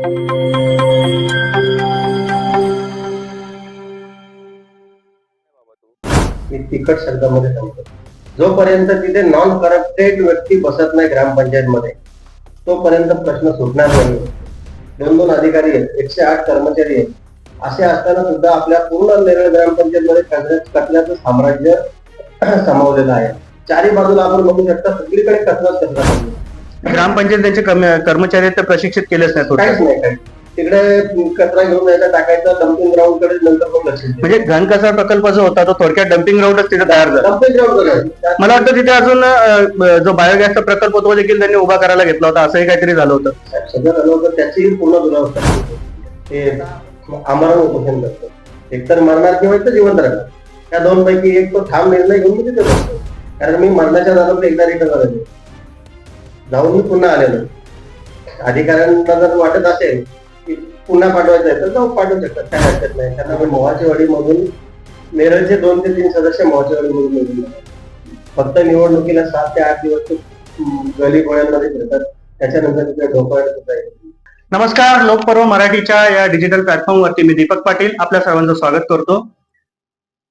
मी तिखट शब्दामध्ये सांगतो, जोपर्यंत तिथे नॉन करप्टेड व्यक्ती बसत नाही ग्रामपंचायतमध्ये तोपर्यंत प्रश्न सुटणार नाही. 2-2 अधिकारी आहेत, 108 कर्मचारी आहेत, असे असताना सुद्धा आपल्या पूर्ण नेरळ ग्रामपंचायतमध्ये कचऱ्याचं साम्राज्य सामावलेलं आहे. चारी बाजूला आपण बघू शकता, सगळीकडे कचराच कचरा. ग्रामपंचायत त्यांचे कर्मचारी तर प्रशिक्षित केलेच नाही, काहीच नाही. काही तिकडे कचरा घेऊन जायचा, टाकायचा डम्पिंग ग्राउंड कडे, नंतर मग लक्ष. म्हणजे घनकचरा प्रकल्प जो होता तो थोडक्यात डम्पिंग ग्राउंडच तिथे तयार झाला. Dumping ground. मला वाटतं तिथे अजून जो बायोगॅसचा प्रकल्प होता देखील त्यांनी उभा करायला घेतला होता, असंही काहीतरी झालं होतं. सगळं झालं होतं, त्याचीही पूर्ण दुरावस्था. ते आमरण उपोषण करतो, एकतर मरणार किंवा एकतर जिवंत राहणार. त्या दोन पैकी एक तो ठाम निर्णय घेऊन मी तिथे बसतो. कारण मी मरणाच्या दारात एकदा रिटर्न आलेलो, जाऊन मी पुन्हा आलेलो. अधिकाऱ्यांना जर वाटत असेल की पुन्हा पाठवायचं आहे तर जाऊन पाठवू शकतात, काय हरकत नाही. त्यांना मी मोहाचेवाडी मधून नेरळचे 2 ते 3 सदस्य मोहाचेवाडी मधून निवडून, फक्त निवडणुकीला 7 ते 8 दिवस गली गोळ्यांमध्ये फिरतात, त्याच्यानंतर तिथे ढोकळत होत आहे. नमस्कार, लोकपर्व मराठीच्या या डिजिटल प्लॅटफॉर्मवरती मी दीपक पाटील आपल्या सर्वांचं स्वागत करतो.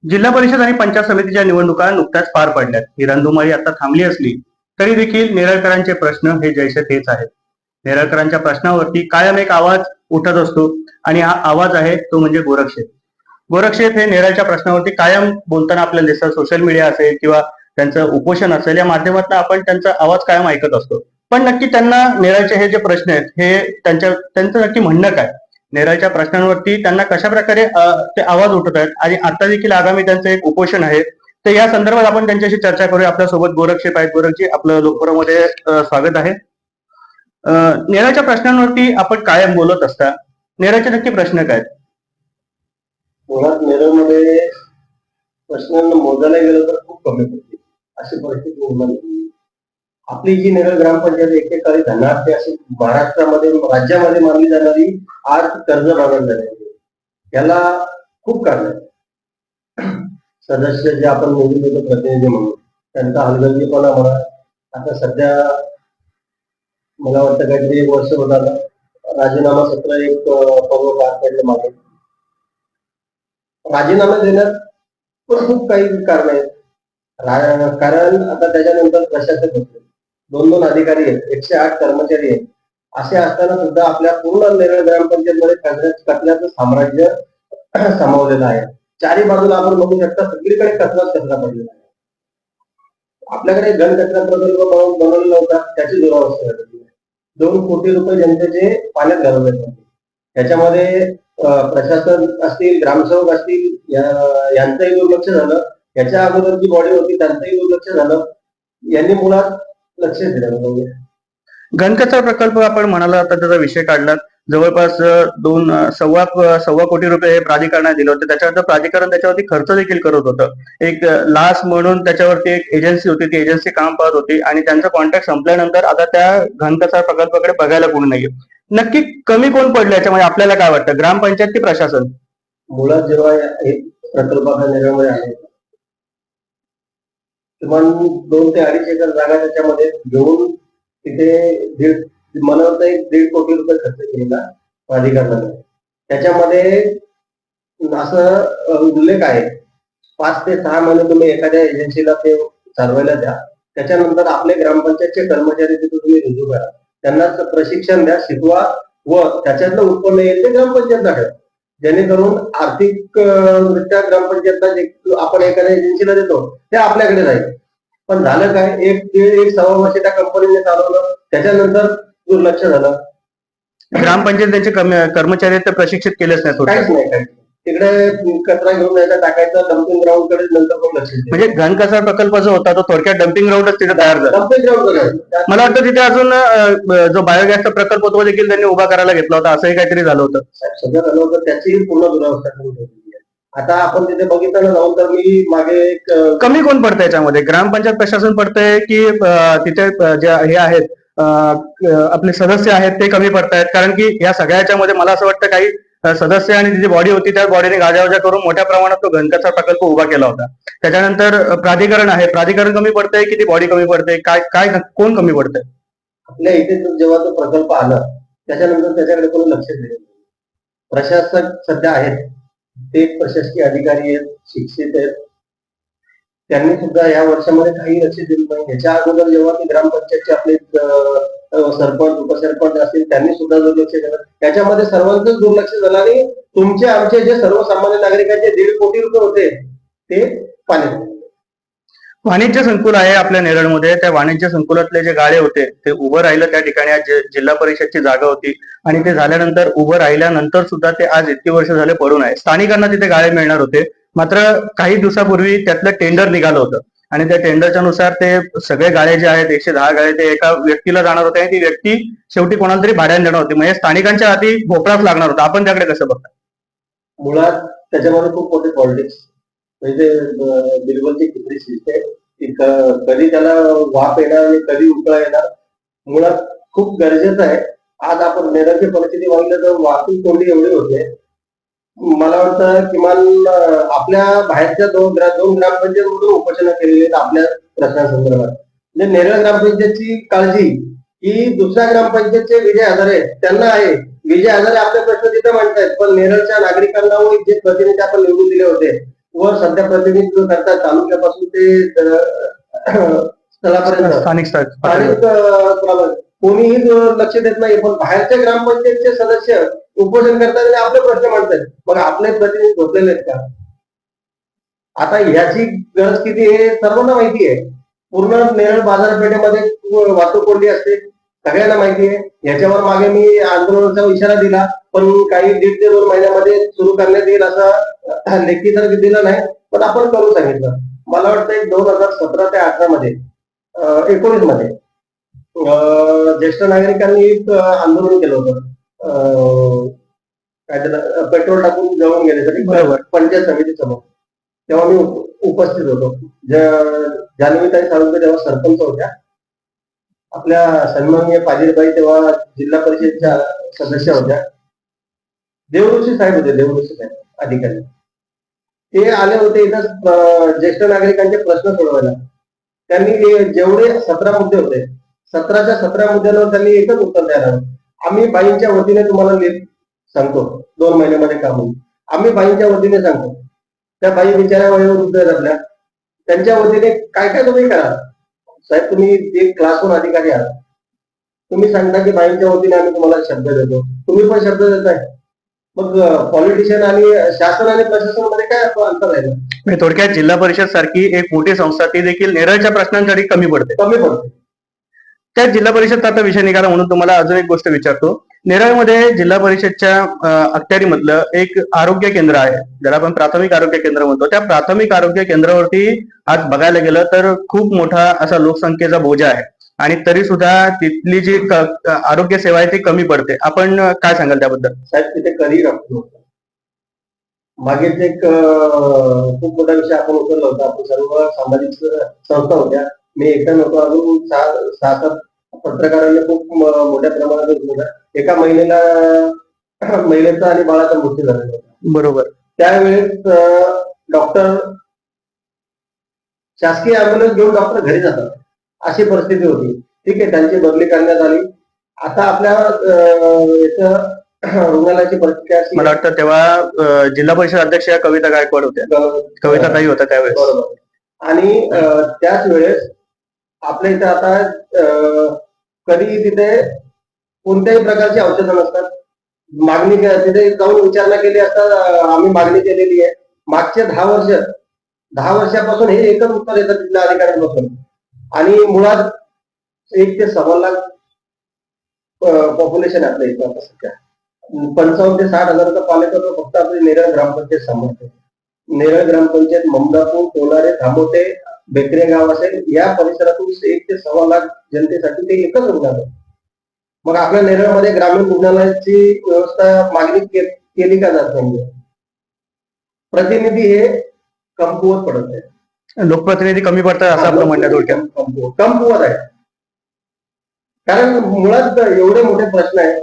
जिल्हा परिषद आणि पंचायत समितीच्या निवडणुका नुकत्याच पार पडल्यात. ही रणधुमाळी आता थांबली असली तरी देखील नेरळकरांचे प्रश्न हे जैसे तेच आहेत. नेरळकरांच्या प्रश्नावरती कायम एक आवाज उठत असतो आणि हा आवाज आहे तो म्हणजे गोरक्षेप. गोरक्षेप हे नेरळच्या प्रश्नावरती कायम बोलताना आपल्याला दिसतात. सोशल मीडिया असेल किंवा त्यांचं उपोषण असेल, या माध्यमातून आपण त्यांचा आवाज कायम ऐकत असतो. पण नक्की त्यांना नेरळचे हे जे प्रश्न आहेत हे त्यांचं नक्की म्हणणं काय, नेरळच्या प्रश्नांवरती त्यांना कशा प्रकारे ते आवाज उठत आहेत, आणि आता देखील आगामी त्यांचं एक उपोषण आहे, तर या संदर्भात आपण त्यांच्याशी चर्चा करूया. आपल्यासोबत गोरक्षेप आहेत. गोरखजी, आपलं लोकपर्वमध्ये स्वागत आहे. नेरळच्या प्रश्नांवरती आपण कायम बोलत असता, नेरळचे नक्की प्रश्न काय? मुळात नेरळमध्ये प्रश्नांना मोजायला गेलं तर खूप कमी पडते, अशी परिस्थिती निर्माण झाली. आपली जी नेरळ ग्रामपंचायत एकेकाळी धनाढ्य अशी महाराष्ट्रामध्ये, राज्यामध्ये मानली जाणारी आज कर्ज भागण झाली. याला खूप कारण आहे. सदस्य जे आपण निवडून येतो प्रतिनिधी म्हणून, त्यांचा हलगर्जीपणा म्हणा. आता सध्या मला वाटतं काहीतरी 1 वर्ष होत आलं, राजीनामा सत्र एक पर्व पार पडलं मागे. राजीनामा देण्यात पण खूप काही कारण आहेत. कारण आता त्याच्यानंतर प्रशासक होते, 2-2 अधिकारी आहेत, 108 कर्मचारी आहेत, असे असताना सुद्धा आपल्या पूर्ण नेरळ ग्रामपंचायतमध्ये कचऱ्याचं साम्राज्य सामावलेलं आहे. चारी बाजूला आपण बघू शकता, सगळीकडे कचराच कचरा पडलेला आहे. आपल्याकडे घनकचरा प्रकल्प बनवलेला होता, त्याची दुरावस्था झालेली आहे. 2 कोटी रुपये जनतेचे पाण्यात घालवले होते. त्याच्यामध्ये प्रशासन असतील, ग्रामसेवक असतील, यांचंही दुर्लक्ष झालं. याच्या अगोदर जी बॉडी होती त्यांचंही दुर्लक्ष झालं. यांनी मुळात लक्ष दिलं पाहिजे. घनकचरा प्रकल्प आपण म्हणाला, आता त्याचा विषय काढला. जवळपास 2.25 कोटी रुपये हे प्राधिकरणाने दिले होते. त्याच्यानंतर प्राधिकरण त्याच्यावरती खर्च देखील करत होतं. एक लास म्हणून त्याच्यावरती एक एजन्सी होती, ती एजन्सी काम पाहत होती, आणि त्यांचा कॉन्ट्रॅक्ट संपल्यानंतर आता त्या घनकचरा प्रकल्पाकडे बघायला कोणी नाहीये. नक्की कमी कोण पडलं याच्यामध्ये, आपल्याला काय वाटतं, ग्रामपंचायत की प्रशासन? मुळात जेव्हा एक प्रकल्प निर्णय आहे, किमान 2 ते 2.5 एकर जागा त्याच्यामध्ये घेऊन तिथे मला वाटतं 1.5 कोटी रुपये खर्च केलेला प्राधिकरणाने. त्याच्यामध्ये असं उल्लेख आहे, 5 ते 6 महिने तुम्ही एखाद्या एजन्सीला ते चालवायला द्या, त्याच्यानंतर आपले ग्रामपंचायतचे कर्मचारी तिथे तुम्ही रुजू करा, त्यांना प्रशिक्षण द्या, शिकवा, व त्याच्यातलं उत्पन्न येईल ते ग्रामपंचायतला ठेवा, जेणेकरून आर्थिक दृष्ट्या ग्रामपंचायतला जे आपण एखाद्या एजन्सीला देतो ते आपल्याकडे राहील. पण झालं काय, 1-1.5 वर्ष त्या कंपनीने चालवलं, त्याच्यानंतर दुर्लक्ष झालं. ग्रामपंचायत त्यांचे कर्मचारी तर प्रशिक्षित केलेच नाही, काहीच नाही. काही तिकडे कचरा घेऊन जायचा, टाकायचा डम्पिंग ग्राउंड कडे, नंतर मग लक्ष. म्हणजे घनकचरा प्रकल्प जो होता तो थोडक्यात डम्पिंग ग्राउंडच तिथे तयार झाला. Dumping ground. मला वाटतं तिथे अजून जो बायोगॅसचा प्रकल्प होता देखील त्यांनी उभा करायला घेतला होता, असंही काहीतरी झालं होतं. सगळं झालं होतं, त्याचीही पूर्ण दुरावस्था करून ठेवली. आता आपण तिथे बघितलं ना जाऊन, तर मी मागे एक कमी कोण पडतंय याच्यामध्ये, ग्रामपंचायत प्रशासन पडतंय की तिथे जे हे आहेत आपले सदस्य आहेत ते कमी पडतायत? कारण की या सगळ्याच्या मध्ये मला असं वाटतं काही सदस्य आणि जी बॉडी होती त्या बॉडीने गाजावाजा करून मोठ्या प्रमाणात तो घनकचरा प्रकल्प उभा केला होता. त्याच्यानंतर प्राधिकरण आहे, प्राधिकरण कमी पडतंय की ती बॉडी कमी पडते, काय काय कोण कमी पडतंय? आपल्या इथे जेव्हा तो प्रकल्प आला त्याच्यानंतर त्याच्याकडे कोणी लक्ष दिलं नाही. प्रशासक सध्या आहेत, ते प्रशासकीय अधिकारी आहेत, शिक्षित आहेत, त्यांनी सुद्धा या वर्षामध्ये काही लक्ष दिलं नाही. याच्या अगोदर जेव्हा ते ग्रामपंचायतचे आपले सरपंच उपसरपंच असतील त्यांनी सुद्धा दुर्लक्ष केलं. त्याच्यामध्ये सर्वांचंच दुर्लक्ष झालं आणि तुमचे आमचे जे सर्वसामान्य नागरिकांचे 1.5 कोटी रुपये होते ते पाण्यात गेले. वाणिज्य संकुल आहे आपल्या नेरळमध्ये, त्या वाणिज्य संकुलातले जे गाळे होते ते उभं राहिलं त्या ठिकाणी. आज जिल्हा परिषदची जागा होती आणि ते झाल्यानंतर उभं राहिल्यानंतर सुद्धा ते आज इतकी वर्ष झाले पडून आहे. स्थानिकांना तिथे गाळे मिळणार होते, मात्र काही दिवसापूर्वी त्यातलं टेंडर निघालं होतं आणि त्या टेंडरच्या नुसार ते सगळे गाळे जे आहेत 110 गाळे ते एका व्यक्तीला जाणार होते आणि ती व्यक्ती शेवटी कोणाला तरी भाड्याने देणार होती. म्हणजे स्थानिकांच्या हाती भोपळाच लागणार होता. आपण त्याकडे कसं बघता? मुळात त्याच्यामध्ये खूप मोठी पॉलिटिक्स म्हणजे बिलकुलची खिचडी शिजते की कधी त्याला वाफ येणार आणि कधी उकळा येणार. मुळात खूप गरजेचं आहे. आज आपण नेरळची परिस्थिती बघितलं तर वाहतूक कोंडी एवढी होते. मला वाटतं किमान आपल्या बाहेरच्या दोन ग्रामपंचायतमधून उपोषण केलेली आहेत आपल्या प्रश्नांसंदर्भात. म्हणजे नेरळ ग्रामपंचायतची काळजी ही दुसऱ्या ग्रामपंचायतचे विजय हजारे त्यांना आहे. विजय हजारे आपले प्रश्न तिथे मांडतायत, पण नेरळच्या नागरिकांना व जे प्रतिनिधी आपण निवडून दिले होते व सध्या प्रतिनिधित्व करतात तालुक्यापासून ते स्थळापर्यंत स्थानिक कोणीही लक्ष देत नाही. पण बाहेरच्या ग्रामपंचायतचे सदस्य उपोषण करतात आणि आपले प्रश्न मांडतात. मग आपले प्रतिनिधी झोपलेले आहेत का? आता ह्याची गरज किती हे सर्वांना माहिती आहे. पूर्ण नेरळ बाजारपेठेमध्ये वाहतूक कोंडी असते, सगळ्यांना माहिती आहे. याच्यावर मागे मी आंदोलनाचा इशारा दिला, पण काही 1.5 ते 2 महिन्यामध्ये सुरू करण्यात येईल असं लेखी तर दिलं नाही, पण आपण करू सांगितलं. मला वाटतं 2017 ते 18 मध्ये 19 मध्ये ज्येष्ठ नागरिकांनी एक आंदोलन केलं होतं. काय त्याला पेट्रोल टाकून जळून गेले तरी पंचायत समिती समोर. तेव्हा मी उपस्थित होतो. जान्हवीताई साळुंखे तेव्हा सरपंच होत्या. आपल्या सन्माननीय पाजीलबाई तेव्हा जिल्हा परिषदच्या सदस्य होत्या. देवऋषी साहेब होते, देवऋषी साहेब अधिकारी. ते आले होते इथं ज्येष्ठ नागरिकांचे प्रश्न सोडवायला. त्यांनी जेवढे 17 मुद्दे होते 17च्या 17 मुद्द्यांवर त्यांनी एकच उत्तर द्यायला, आम्ही बाईंच्या वतीने तुम्हाला सांगतो 2 महिन्यामध्ये काम होईल. आम्ही बाईंच्या वतीने सांगतो. त्या बाई बिचाऱ्या वयोवृद्ध आहेत आपल्या, त्यांच्या वतीने काय काय तुम्ही करा साहेब. तुम्ही एक क्लासवर अधिकारी आहात, तुम्ही सांगता की बाईंच्या वतीने आम्ही तुम्हाला शब्द देतो, तुम्ही पण शब्द देताय. मग पॉलिटिशियन आणि शासन आणि प्रशासनामध्ये काय अंतर आहे? थोडक्यात जिल्हा परिषद सारखी एक मोठी संस्था ती देखील नेरळच्या प्रश्नांसाठी कमी पडते. त्या जिल्हा परिषदचा आता विषय निघाला म्हणून तुम्हाला अजून एक गोष्ट विचारतो. नेरळमध्ये जिल्हा परिषदच्या अखत्यारीमधलं एक आरोग्य केंद्र आहे, ज्याला आपण प्राथमिक आरोग्य केंद्र म्हणतो. त्या प्राथमिक आरोग्य केंद्रावरती आज बघायला गेलं तर खूप मोठा असा लोकसंख्येचा बोजा आहे आणि तरी सुद्धा तिथली जी आरोग्य सेवा आहे ती कमी पडते. आपण काय सांगाल त्याबद्दल? साहेब तिथे कधी मागेच एक खूप मोठा विषय आपण उचलला होता. आपण सर्व सामाजिक संस्था होत्या, मी एकटा नव्हतो, अजून 6-7 पत्रकारांनी खूप मोठ्या प्रमाणात एका महिलेचा आणि बाळाचा मृत्यू झालेला होता. बरोबर. त्यावेळेस डॉक्टर शासकीय अँब्युलन्स घेऊन डॉक्टर घरी जातात अशी परिस्थिती होती. ठीक आहे, त्यांची बदली करण्यात आली. आता आपल्या रुग्णालयाची परिस्थिती मला वाटतं तेव्हा जिल्हा परिषद अध्यक्ष कविता गायकवाड होत्या, कविता ताई होत्या त्यावेळेस. बरोबर. आणि त्याच वेळेस आपल्या इथे आता कधी तिथे कोणत्याही प्रकारची औषधं नसतात. मागणी तिथे जाऊन विचारणा केली असता, आम्ही मागणी केलेली आहे. मागचे 10 वर्षापासून हे एकच उत्तर येतं तिथल्या अधिकाऱ्यांपासून. आणि मुळात 1 ते 1.25 लाख पॉप्युलेशन आपल्या इथं सध्या. 55 ते 60 हजाराचा पालिका फक्त आपली नेरळ ग्रामपंचायत सांभाळते. नेरळ ग्रामपंचायत ममदापूर, टोलारे, धामोटे, बेकरे गाव असेल या परिसरातून 1 ते 1.25 लाख जनतेसाठी ते एकच रुग्णालय. मग आपल्या नेरळमध्ये ग्रामीण रुग्णालयाची व्यवस्था मागणी केली का जात नाही? प्रतिनिधी हे कमकुवत पडत आहे, लोकप्रतिनिधी कमी पडतात असं आपलं म्हणणं थोडक्यात. कमकुवत आहे. कारण मुळात एवढे मोठे प्रश्न आहेत.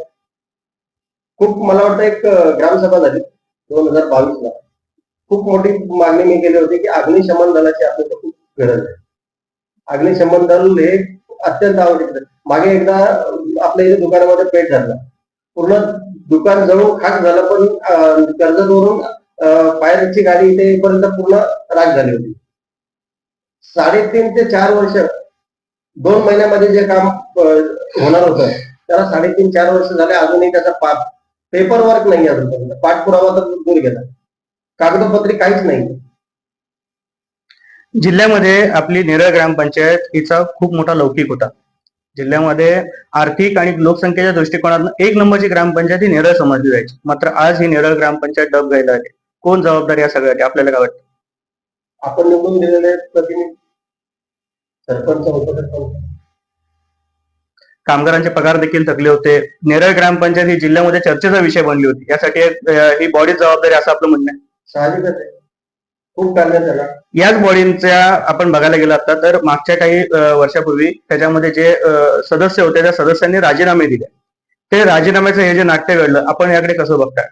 खूप मला वाटतं एक ग्रामसभा झाली 2022 ला. खूप मोठी मागणी मी केली होती की अग्निशमन दलाची आपल्याला खूप गरज आहे. अग्निशमन दल हे अत्यंत आवश्यक आहे. मागे एकदा आपल्या इथे दुकानामध्ये पेट झाला, पूर्ण दुकान जळून खाक झालं, पण कर्जतवरून फायरची गाडी इथे येईपर्यंत पूर्ण राख झाली होती. 3.5 ते 4 वर्ष 2 महिन्यामध्ये जे काम होणार होतं त्याला 3.5-4 वर्ष झाले, अजूनही त्याचा पेपर वर्क नाही अजूनपर्यंत. पाठपुरावा तर दूर गेला, कागदोपत्री काहीच नाही. जिल्ह्यामध्ये आपली नेरळ ग्रामपंचायत हिचा खूप मोठा लौकिक होता. जिल्ह्यामध्ये आर्थिक आणि लोकसंख्येच्या दृष्टिकोनातून 1 नंबरची ग्रामपंचायत ही नेरळ समजली जायची. मात्र आज ही नेरळ ग्रामपंचायत डब घ्यायला आहे. कोण जबाबदार या सगळ्यासाठी आपल्याला काय वाटतं? आपण निवडून दिलेले प्रतिनिधी, सरपंच, उपसरपंच. कामगारांचे पगार देखील थकले होते. नेरळ ग्रामपंचायत ही जिल्ह्यामध्ये चर्चेचा विषय बनली होती. यासाठी ही बॉडी जबाबदारी असं आपलं म्हणणं आहे. साहजिकच आहे, खूप करण्यात आला. याच बॉडींच्या आपण बघायला गेलं आता तर मागच्या काही वर्षापूर्वी त्याच्यामध्ये जे सदस्य होते त्या सदस्यांनी राजीनामे दिले. ते राजीनाम्याचं हे जे नाट्य घडलं, आपण याकडे कसं बघताय?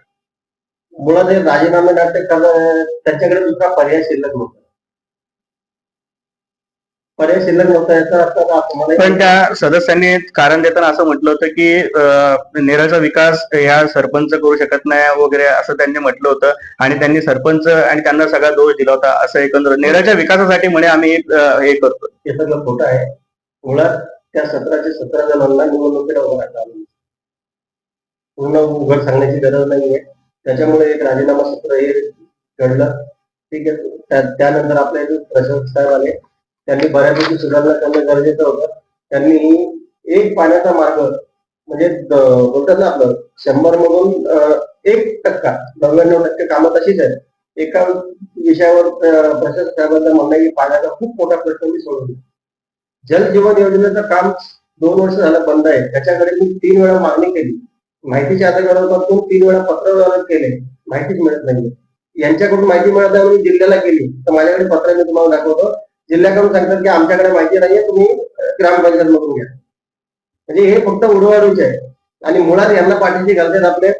मुळात हे राजीनामे नाट्य करणं, त्यांच्याकडे दुसरा पर्याय शिल्लक नव्हता. पर्याय शिल्लक नव्हता याचा अर्थ मला पण त्या सदस्यांनी कारण देताना असं म्हटलं होतं की नेरळचा विकास ह्या सरपंच करू शकत नाही वगैरे असं त्यांनी म्हटलं होतं, आणि त्यांनी सरपंच आणि त्यांना सगळा दोष दिला होता. असं एकंदर नेरळच्या विकासासाठी म्हणे आम्ही हे करतो. हे सगळं खोटं आहे. मुळात त्या 17 जणांना निवडणुकीला उभं राहता आलं. पूर्ण उघड सांगण्याची गरज नाहीये. त्याच्यामुळे एक राजीनामा सत्र हे घडलं. ठीक आहे. त्यानंतर आपले प्रशासक साहेब आले, त्यांनी बऱ्यापैकी सुधारणा करणं गरजेचं होतं. त्यांनी एक पाण्याचा मार्ग म्हणजे बोलतात ना आपलं 100 मधून 1% 99% कामं तशीच आहेत. एका विषयावर प्रशासक साहेबांचं म्हणणं आहे की पाण्याचा खूप मोठा प्रश्न मी सोडवला. जल जीवन योजनेचं काम 2 वर्ष झालं बंद आहे. त्याच्याकडे मी 3 वेळा मागणी केली. माहितीच्या अधिकारातून 3 वेळा पत्र केले, माहितीच मिळत नाहीये. यांच्याकडून माहिती मिळत नाही म्हणून जिल्ह्याला केली, तर माझ्याकडे पत्र मी तुम्हाला दाखवतो. जिल्ह्याकडून सांगतात की आमच्याकडे माहिती नाहीये, तुम्ही ग्रामपंचायत मधून घ्या. म्हणजे हे फक्त उडवाडूच आहे. आणि मुळात यांना पाठीशी घालतात आपले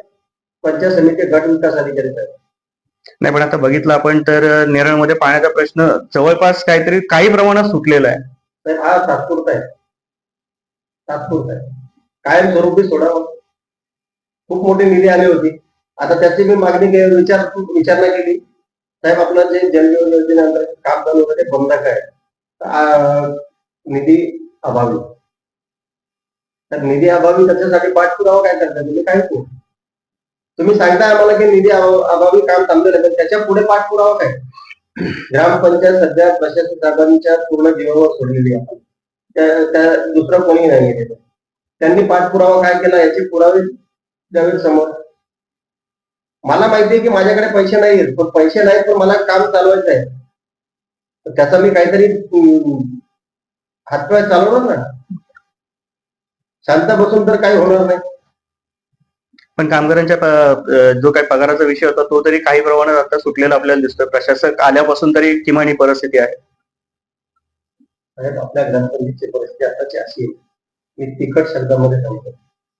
पंचायत समिती गट विकास अधिकारी आहेत. नाही, पण आता बघितलं आपण तर नेरळमध्ये पाण्याचा प्रश्न जवळपास काही प्रमाणात सुटलेला आहे. तर हा तात्पुरता आहे, तात्पुरता आहे. कायमस्वरूपी सोडावं. खूप मोठी निधी आली होती. आता त्याची मी मागणी विचारणा केली. साहेब, आपलं जे जल जीवन योजनेअंतर्गत काम चालू होतं ते बंद काय निधी अभावी. तर निधी अभावी त्याच्यासाठी पाठपुरावा काय करता तुम्ही? काहीच नाही. तुम्ही सांगताय आम्हाला की निधी अभावी काम थांबलेलं आहे, त्याच्या पुढे पाठपुरावा काय? ग्रामपंचायत सध्या प्रशासक साहेबांच्या पूर्ण जीवावर सोडलेली आहे. त्या दुसरं कोणी नाही. त्यांनी पाठपुरावा काय केला याचे पुरावे द्यावे समोर. मला माहिती आहे की माझ्याकडे पैसे नाहीत, पण पैसे नाहीत पण मला काम चालवायचं आहे, त्याचा मी काहीतरी हातपाय चालवणार ना. शांत बसून तर काही होणार नाही. पण कामगारांच्या जो काही पगाराचा विषय होता तो तरी काही प्रमाणात आता सुटलेला आपल्याला दिसतोय. प्रशासक आल्यापासून तरी किमान ही परिस्थिती आहे. आपल्या ग्रामपंचायतीची परिस्थिती आताची अशी आहे, मी तिखट शब्दामध्ये सांगतो.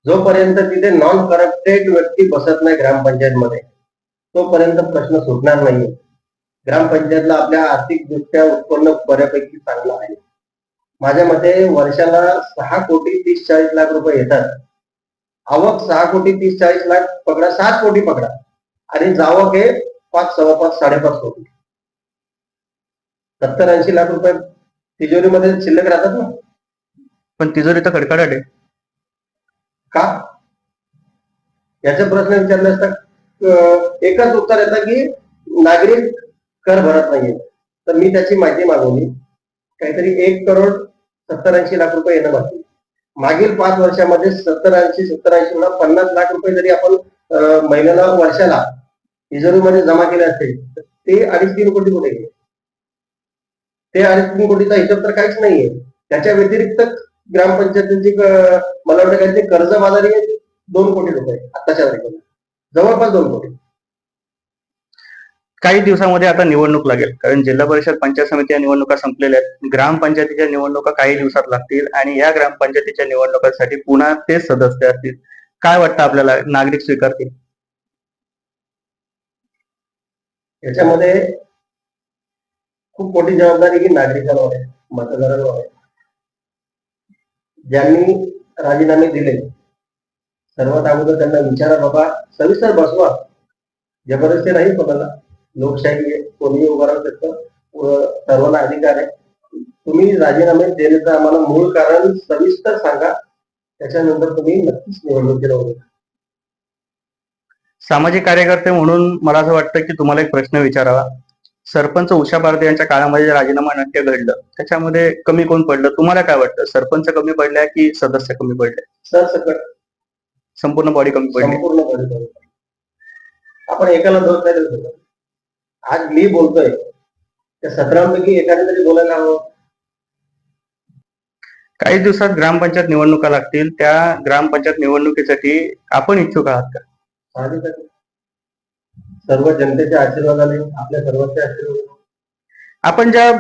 जोपर्यंत तिथे नॉन करप्टेड व्यक्ती बसत नाही ग्रामपंचायतमध्ये, तोपर्यंत प्रश्न सुटणार नाही. ग्रामपंचायतला आपल्या आर्थिकदृष्ट्या उत्पन्न बऱ्यापैकी चांगलं आहे. माझ्या मते वर्षाला 6,30,40,00,000 रुपये येतात. आवक 6,30,40,00,000 पकडा, 7 कोटी पकडा, आणि जावक हे 5, 5.25, 5.5 कोटी. 70-80 लाख रुपये तिजोरीमध्ये शिल्लक राहतात ना. पण तिजोरी तर खडखडाट आहे. का? याचा प्रश्न विचारला असता एकच उत्तर येतं की नागरिक कर भरत नाहीये. तर मी त्याची माहिती मागवली. काहीतरी 1,70,80,00,000 रुपये येणं बाकी. मागील 5 वर्षामध्ये 70-80 50 लाख रुपये जरी आपण महिन्याला वर्षाला तिजोरीमध्ये जमा केले असते, तर ते 2.5-3 कोटी कुठे गेले? ते 2.5-3 कोटीचा हिशोब तर काहीच नाहीये. त्याच्या व्यतिरिक्त ग्रामपंचायतीची मला वाटतं काहीतरी कर्जबाजारी 2 कोटी रुपये आताच्या तारखेला, जवळपास 2 कोटी. काही दिवसामध्ये आता निवडणूक लागेल, कारण जिल्हा परिषद पंचायत समिती निवडणुका संपलेल्या आहेत. ग्रामपंचायतीच्या निवडणुका काही दिवसात लागतील आणि या ग्रामपंचायतीच्या निवडणुकांसाठी पुन्हा तेच सदस्य असतील. काय वाटतं आपल्याला, नागरिक स्वीकारतील? याच्यामध्ये खूप मोठी जबाबदारी ही नागरिकांवर आहे, मतदारांवर आहे. ज्यांनी राजीनामे दिले, सर्वात अगोदर त्यांना विचारा, बाबा सविस्तर बसवा, जबरदस्ती नाही कोणाला, लोकशाही आहे, कोणीही उभं राहू शकतं, सर्वांना अधिकार आहे. तुम्ही राजीनामे देण्याचं आम्हाला मूळ कारण सविस्तर सांगा, त्याच्यानंतर तुम्ही नक्कीच निवडणुकीला उभे राहा. सामाजिक कार्यकर्ते म्हणून मला असं वाटतं की तुम्हाला एक प्रश्न विचारावा. सरपंच उषा भारती यांच्या काळामध्ये जे राजीनामा नाट्य घडलं त्याच्यामध्ये कमी कोण पडलं, तुम्हाला काय वाटतं? सरपंच कमी पडल्या की सदस्य कमी पडले? सरसकट संपूर्ण बॉडी कमी पडली? संपूर्ण बदल. आपण एकाला दोष नाही देऊ शकत. आज मी बोलतोय त्या 17 पैकी एकाने तरी बोलायला हवं. काही दिवसात ग्रामपंचायत निवडणुका लागतील, त्या ग्रामपंचायत निवडणुकीसाठी आपण इच्छुक आहात का? साहजिक आहे. सर्व जनतेच्या आशीर्वादाने, आपल्या सर्वांच्या आशीर्वादाने. आपण ज्या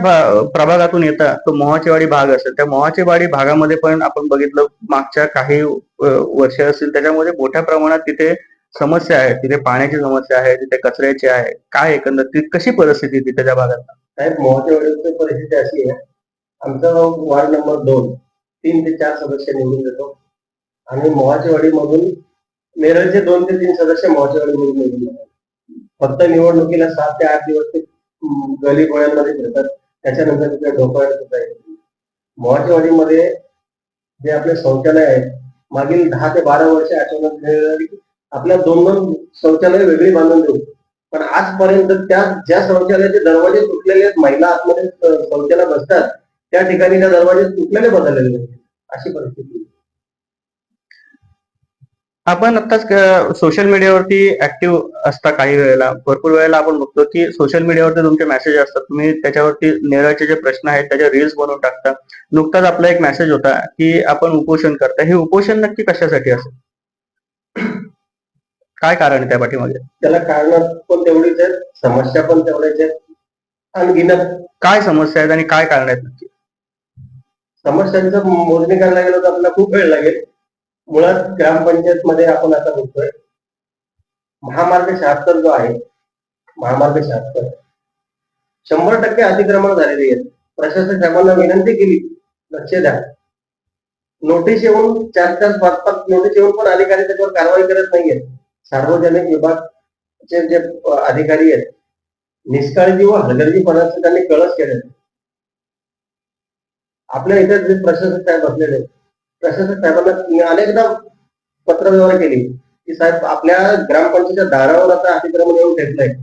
प्रभागातून येता तो मोहाचेवाडी भाग असेल, त्या मोहाचेवाडी भागामध्ये पण आपण बघितलं मागच्या काही वर्ष असतील त्याच्यामध्ये मोठ्या प्रमाणात तिथे समस्या आहे. तिथे पाण्याची समस्या आहे, तिथे कचऱ्याची आहे. काय एकंदरीत कशी परिस्थिती तिथे त्या भागात? साहेब, मोहाचेवाडीची परिस्थिती अशी आहे, आमचा वार्ड नंबर 2 3 ते 4 सदस्य निवडून देतो आणि मोहाचेवाडीमधून नेरळचे 2 ते 3 सदस्य मोहाचेवाडीमधून निवडून देतात. फक्त निवडणुकीला 7 ते 8 दिवस ते गली गोळ्यांमध्ये फिरतात, त्याच्यानंतर तिथे ढोकळा सुद्धा येतो. मोहाचेवाडीमध्ये जे आपले शौचालय आहेत, मागील 10 ते 12 वर्ष आठवण आपल्या 2 शौचालय वेगळी बांधून देऊ, पण आजपर्यंत त्या ज्या शौचालयाचे दरवाजे तुटलेले आहेत, महिला आतमध्ये शौचालय बसतात त्या ठिकाणी त्या दरवाजे तुटलेले बदललेले नाही, अशी परिस्थिती. आपण आत्ताच सोशल मीडियावरती ऍक्टिव्ह असता, काही वेळेला भरपूर वेळेला आपण बघतो की सोशल मीडियावरती तुमचे मेसेज असतात, तुम्ही त्याच्यावरती नेरळचे जे प्रश्न आहेत त्याच्या रील्स बनवून टाकता. नुकताच आपला एक मेसेज होता की आपण उपोषण करता. हे उपोषण नक्की कशासाठी असेल? काय कारण आहे त्या पाठीमागे? त्याला कारण पण तेवढीच आहेत, समस्या पण तेवढ्याच आहेत, अनगिनत. काय समस्या आहेत आणि काय कारण आहेत नक्की? समस्यांचं मोजणी करायला गेलं तर आपल्याला खूप वेळ लागेल. मुळात ग्रामपंचायत मध्ये आपण आता बघतोय महामार्ग 76 जो आहे, महामार्ग 76 100% अतिक्रमण झालेली आहे. प्रशासन साहेबांना विनंती केली, लक्ष द्या. नोटीस येऊन 4-4, 5-5 नोटीस येऊन पण अधिकारी त्याच्यावर कारवाई करत नाहीये. सार्वजनिक विभागाचे जे अधिकारी आहेत, निष्काळजी व हलगर्जीपणाचे त्यांनी कळस केले. आपल्या इथे जे प्रशासक साहेब बसलेले, प्रशासक साहेबांना अनेकदा पत्रव्यवहार केली की साहेब आपल्या ग्रामपंचायतीच्या दारावर आता अतिक्रमण येऊन ठेवलंय,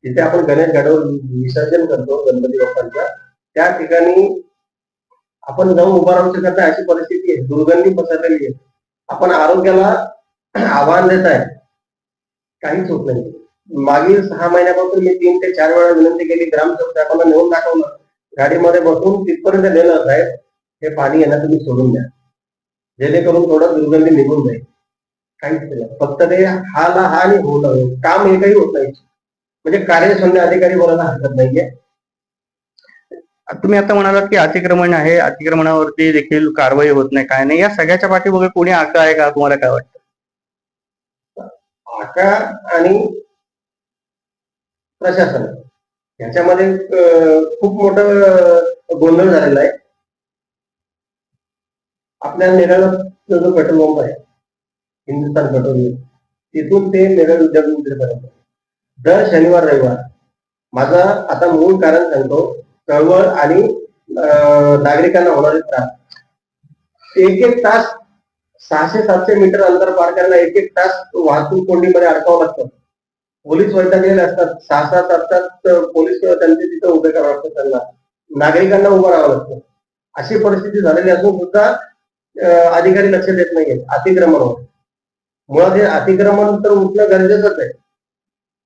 तिथे आपण गणेश घाटावर विसर्जन करतो गणपती बाप्पांच्या, त्या ठिकाणी आपण जाऊन उभा राहू शकत नाही अशी परिस्थिती आहे, दुर्गंधी पसरलेली आहे. आपण आरोग्याला आव्हान देत आहे, काहीच होत नाही. मागील 6 महिन्यापासून मी 3 ते 4 वेळा विनंती केली, ग्रामसेवक साहेबांना नेऊन दाखवलं, गाडीमध्ये बसून तिथपर्यंत नेलं, साहेब हे पाणी येणं तुम्ही सोडून द्या, जेणेकरून थोडं दुर्गंधी निघून जाईल. काहीच केलं, फक्त ते हाला हा आणि होणं, काम एकही होत नाही. म्हणजे कार्यशून्य अधिकारी बोलायला हरकत नाहीये. तुम्ही आता म्हणालात की अतिक्रमण आहे, अतिक्रमणावरती देखील कारवाई होत नाही, काय नाही. या सगळ्याच्या पाठीमागे कोणी आका आहे का, तुम्हाला काय वाटतं? आका आणि प्रशासन याच्यामध्ये खूप मोठं गोंधळ झालेला आहे. आपल्या नेरळ जो पेट्रोल पंप आहे, हिंदुस्थान पेट्रोल, तिथून ते नेरळ उद्योग मंत्रीपर्यंत दर शनिवार रविवार, माझा आता मूळ कारण सांगतो, चळवळ आणि नागरिकांना होणारे त्रास, 1-1 तास 600-700 मीटर अंतर पार करायला 1-1 तास वाहतूक कोंडीमध्ये अडकावं लागतं. पोलीस वैतागलेले असतात, 6-7 पोलीस त्यांचे तिथं उभे करावं लागतं, त्यांना नागरिकांना उभं राहावं लागतं. अशी परिस्थिती झालेली असून सुद्धा अधिकारी लक्ष देत नाहीये अतिक्रमणावर. मुळात हे अतिक्रमण तर उठणं गरजेचंच आहे.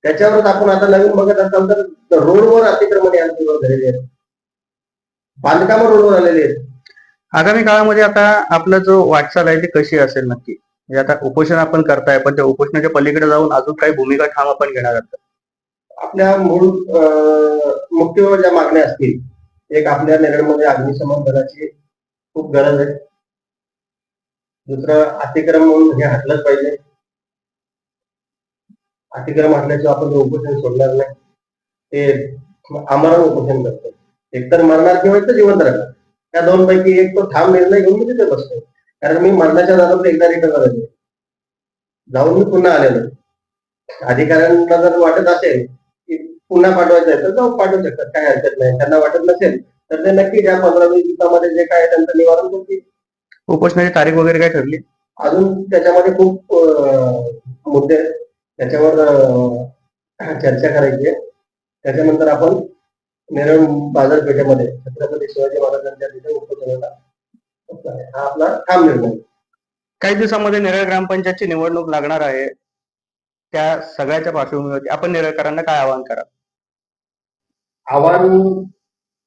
त्याच्यावरच आपण आता नवीन बघत असाल तर रोडवर अतिक्रमण यायला सुरुवात झालेली आहे, बांधकाम रोडवर आलेले आहेत. आगामी काळामध्ये आता आपलं जो वाटचाल आहे ती कशी असेल नक्की? म्हणजे आता उपोषण आपण करताय, पण त्या उपोषणाच्या पलीकडे जाऊन अजून काही भूमिका ठाम आपण घेणार आहात? आपल्या मूळ मुख्य ज्या मागण्या असतील, एक आपल्या नेरळमध्ये अग्निशमन दलाची खूप गरज आहे. दुसरं, अतिक्रमण हे हटलंच पाहिजे. अतिक्रमण हटल्याशिवाय आपण उपोषण सोडणार नाही, ते आमरण उपोषण करतो. एकतर मरणार किंवा एकतर जिवंत राहणार, त्या 2 पैकी एक तो ठाम निर्णय घेऊन मी तिथे बसतो. कारण मी मरणाच्या दारात एकदा रिटर्न झालेलो. जाऊन मी पुन्हा आलेलो. अधिकाऱ्यांना जर वाटत असेल की पुन्हा पाठवायचं आहे तर जाऊन पाठवू शकतात, काही हरकत नाही. त्यांना वाटत नसेल तर ते नक्की या 15-20 दिवसामध्ये जे काय आहे त्यांचं निवारण करतील. उपोषणाची तारीख वगैरे काय ठरली? अजून त्याच्यामध्ये खूप मुद्दे आहेत. त्याच्यावर चर्चा करायची आहे. त्याच्यानंतर आपण नेरळ बाजारपेठेमध्ये छत्रपती शिवाजी महाराजांच्या तिथे उपोषणाला बसणार आहे. हा आपला ठाम निर्णय आहे. काही दिवसांमध्ये नेरळ ग्रामपंचायतची निवडणूक लागणार आहे. त्या सगळ्याच्या पार्श्वभूमीवरती आपण नेरळकरांना काय आवाहन करा? आव्हान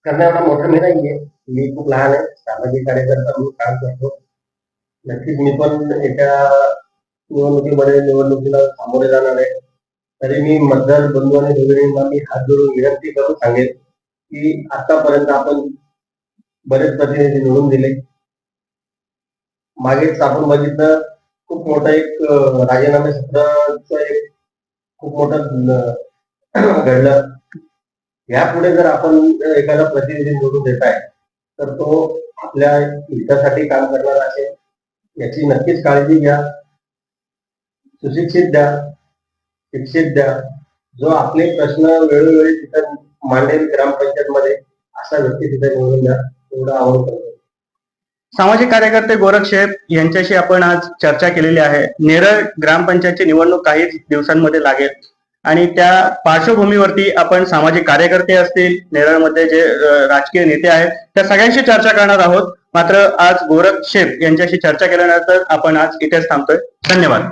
करण्या एवढा मोठा मी नाहीये. मी खूप लहान आहे. सामाजिक कार्यकर्ता म्हणून काम करतो. नक्कीच मी पण एका निवडणुकीला सामोरे जाणार आहे. तरी मी मतदार बंधू आणि भगिनींना मी हात जोडून विनंती करून सांगेन की आतापर्यंत आपण बरेच प्रतिनिधी निवडून दिले. मागेच आपण बघितलं खूप मोठं एक राजीनामे सत्राचं एक खूप मोठं घडलं. यापुढे जर आपण एखादा प्रतिनिधी निवडून देत आहे तर तो आपल्या हितासाठी काम करणार असेल याची नक्कीच काळजी घ्या. सुशिक्षित द्या, शिक्षित द्या. जो आपले प्रश्न वेळोवेळी तिथं मांडेल ग्रामपंचायतमध्ये असा व्यक्ती तिथे निवडून द्या, एवढं आवाहन करतो. सामाजिक कार्यकर्ते गोरख शेठ यांच्याशी आपण आज चर्चा केलेली आहे. नेरळ ग्रामपंचायतची निवडणूक काही दिवसांमध्ये लागेल आणि त्या पार्श्वभूमीवरती आपण सामाजिक कार्यकर्ते असतील, नेरळमध्ये जे राजकीय नेते आहेत त्या सगळ्यांशी चर्चा करणार आहोत. मात्र आज गोरख शेठ यांच्याशी चर्चा केल्यानंतर आपण आज इथेच थांबतोय. धन्यवाद.